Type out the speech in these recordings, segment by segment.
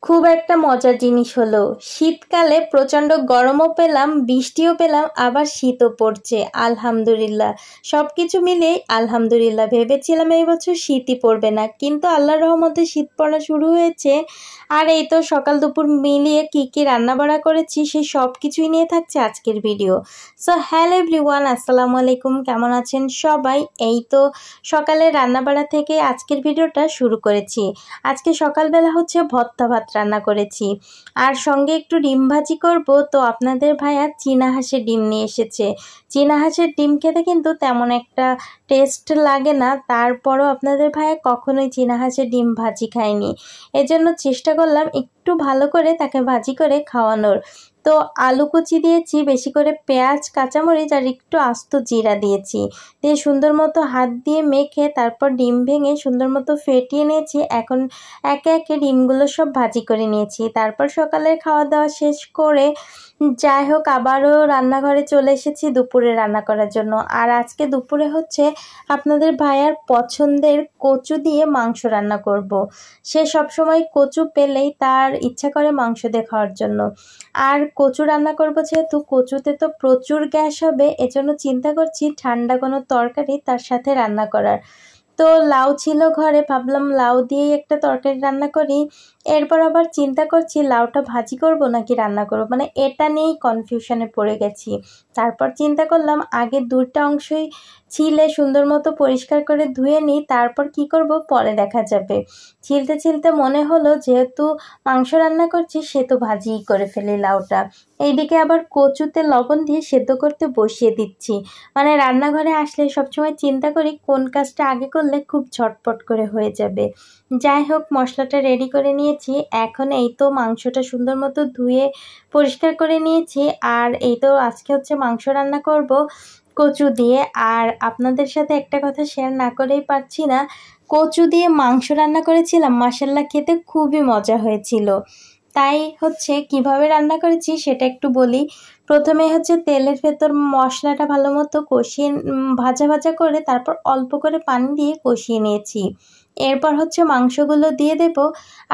খুব একটা মজার জিনিস হলো শীতকালে প্রচণ্ড গরমও পেলাম, বৃষ্টিও পেলাম, আবার শীতও পড়ছে। আলহামদুলিল্লাহ, সব কিছু মিলেই আলহামদুলিল্লাহ। ভেবেছিলাম এই বছর শীতই পড়বে না, কিন্তু আল্লাহর রহমতে শীত পড়া শুরু হয়েছে। আর এই তো সকাল দুপুর মিলিয়ে কি কি রান্না বাড়া করেছি সেই সব কিছুই নিয়ে থাকছে আজকের ভিডিও। সো হ্যালো এভরিওয়ান, আসসালামু আলাইকুম, কেমন আছেন সবাই? এই তো সকালে রান্না বাড়া থেকে আজকের ভিডিওটা শুরু করেছি। আজকে সকালবেলা হচ্ছে ভর্তা ভাত রান্না করেছি, আর সঙ্গে একটু ডিম ভাজি করব। তো আপনাদের ভাইয়া চীনা হাঁসের ডিম নিয়ে এসেছে। চীনা হাঁসের ডিম খেতে কিন্তু তেমন একটা টেস্ট লাগে না, তারপরও আপনাদের ভাইয়া কখনোই চীনা হাঁসের ডিম ভাজি খায়নি। এজন্য চেষ্টা করলাম একটু ভালো করে তাকে ভাজি করে খাওয়ানোর। তো আলু কুচি দিয়েছি, বেশি করে পেঁয়াজ, কাঁচামরিচ আর একটু আস্ত জিরা দিয়েছি, দিয়ে সুন্দর মতো হাত দিয়ে মেখে তারপর ডিম ভেঙে সুন্দর মতো ফেটিয়ে নিয়েছি। এখন একে একে ডিমগুলো সব ভাজি করে নিয়েছি। তারপর সকালের খাওয়া দাওয়া শেষ করে যাই হোক আবারও রান্নাঘরে চলে এসেছি দুপুরে রান্না করার জন্য। আর আজকে দুপুরে হচ্ছে আপনাদের ভাইয়ার পছন্দের কচু দিয়ে মাংস রান্না করব। সে সবসময় কচু পেলেই তার ইচ্ছা করে মাংস দিয়ে খাওয়ার জন্য। আর কচু রান্না করব যেহেতু, কচুতে তো প্রচুর গ্যাস হবে, এজন্য চিন্তা করছি ঠান্ডা কোনো তরকারি তার সাথে রান্না করার। তো লাউ ছিল ঘরে, ভাবলাম লাউ দিয়েই একটা তরকারি রান্না করি। এরপর আবার চিন্তা করছি লাউটা ভাজি করব নাকি রান্না করব, মানে এটা নিয়েই কনফিউশনে পড়ে গেছি। তারপর চিন্তা করলাম আগে দুটো অংশই ছিলে সুন্দর মতো পরিষ্কার করে ধুয়ে নিই, তারপর কি করব পরে দেখা যাবে। ছিলতে ছিলতে মনে হলো যেহেতু মাংস রান্না করছি সেহেতু ভাজিই করে ফেলি লাউটা। এইদিকে আবার কচুতে লবণ দিয়ে সেদ্ধ করতে বসিয়ে দিচ্ছি। মানে রান্নাঘরে আসলে সবসময় চিন্তা করি কোন কাজটা আগে করলে খুব ঝটপট করে হয়ে যাবে। যাই হোক মশলাটা রেডি করে নিয়েছি। এখন এই তো মাংসটা সুন্দর মতো ধুয়ে পরিষ্কার করে নিয়েছি। আর এই তো আজকে হচ্ছে মাংস রান্না করব কচু দিয়ে। আর আপনাদের সাথে একটা কথা শেয়ার না করেই পারছি না, কচু দিয়ে মাংস রান্না করেছিলাম, মাশাআল্লাহ খেতে খুবই মজা হয়েছিল। তাই হচ্ছে কিভাবে রান্না করেছি সেটা একটু বলি। প্রথমে হচ্ছে তেলের ভেতর মশলাটা ভালো মতো কষিয়ে ভাজা ভাজা করে তারপর অল্প করে পানি দিয়ে কষিয়ে নিয়েছি। এরপর হচ্ছে মাংসগুলো দিয়ে দেব।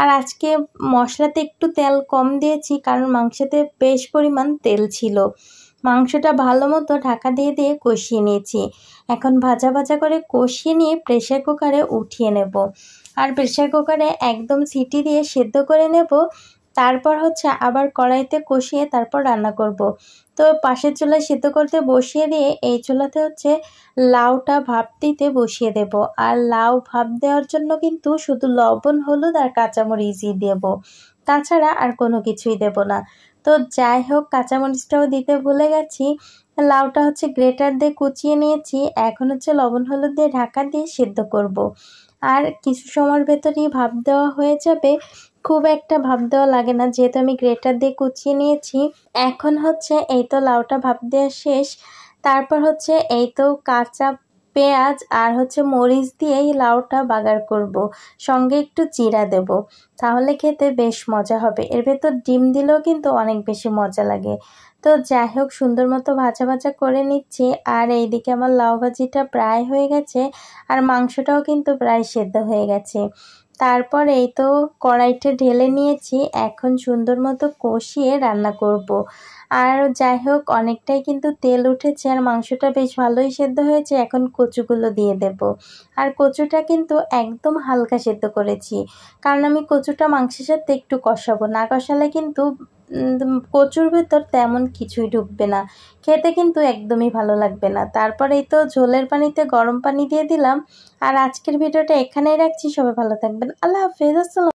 আর আজকে মশলাতে একটু তেল কম দিয়েছি কারণ মাংসতে বেশ পরিমাণ তেল ছিল। মাংসটা ভালো মতো ঢাকা দিয়ে দিয়ে কষিয়ে নিয়েছি। এখন ভাজা ভাজা করে কষিয়ে নিয়ে প্রেসার কুকারে উঠিয়ে নেব। আর প্রেসার কুকারে একদম সিটি দিয়ে সেদ্ধ করে নেব। তারপর হচ্ছে আবার কড়াইতে কষিয়ে তারপর রান্না করব। তো পাশের চুলায় সেদ্ধ করতে বসিয়ে দিয়ে এই চুলাতে হচ্ছে লাউটা ভাপ দিতে বসিয়ে দেব। আর লাউ ভাপ দেওয়ার জন্য কিন্তু শুধু লবণ, হলুদ আর কাঁচামরিচই দেব, তাছাড়া আর কোনো কিছুই দেব না। তো যাই হোক কাঁচামরিচটাও দিতে ভুলে গেছি। লাউটা হচ্ছে গ্রেটার দিয়ে কুচিয়ে নিয়েছি। এখন হচ্ছে লবণ হলুদ দিয়ে ঢাকা দিয়ে সেদ্ধ করব। আর কিছু সময়ের ভেতরেই ভাপ দেওয়া হয়ে যাবে, খুব একটা ভাপ দেওয়া লাগে না যেহেতু আমি গ্রেটার দিয়ে কুচিয়ে নিয়েছি। এখন হচ্ছে এই তো লাউটা ভাপ দেওয়া শেষ। তারপর হচ্ছে এই তো কাঁচা পেঁয়াজ আর হচ্ছে মরিচ দিয়েই লাউটা বাগার করব, সঙ্গে একটু জিরা দেব, তাহলে খেতে বেশ মজা হবে। এর ভেতর ডিম দিলেও কিন্তু অনেক বেশি মজা লাগে। তো যাই হোক সুন্দর মতো ভাজা ভাজা করে নিচ্ছি। আর এইদিকে আমার লাউ ভাজিটা প্রায় হয়ে গেছে, আর মাংসটাও কিন্তু প্রায় সেদ্ধ হয়ে গেছে। তারপর এই তো কড়াইটা ঢেলে নিয়েছি, এখন সুন্দর মতো কষিয়ে রান্না করব। আর যাই হোক অনেকটাই কিন্তু তেল উঠেছে আর মাংসটা বেশ ভালোই সেদ্ধ হয়েছে। এখন কচুগুলো দিয়ে দেব। আর কচুটা কিন্তু একদম হালকা সেদ্ধ করেছি, কারণ আমি কচুটা মাংসের সাথে একটু কষাবো, না কষালে কিন্তু কচুর ভেতর তেমন কিছুই ঢুকবে না, খেতে কিন্তু একদমই ভালো লাগবে না। তারপরে এই তো ঝোলের পানিতে গরম পানি দিয়ে দিলাম। আর আজকের ভিডিওটা এখানেই রাখছি, সবাই ভালো থাকবেন, আল্লাহ হাফেজ, আসসালাম।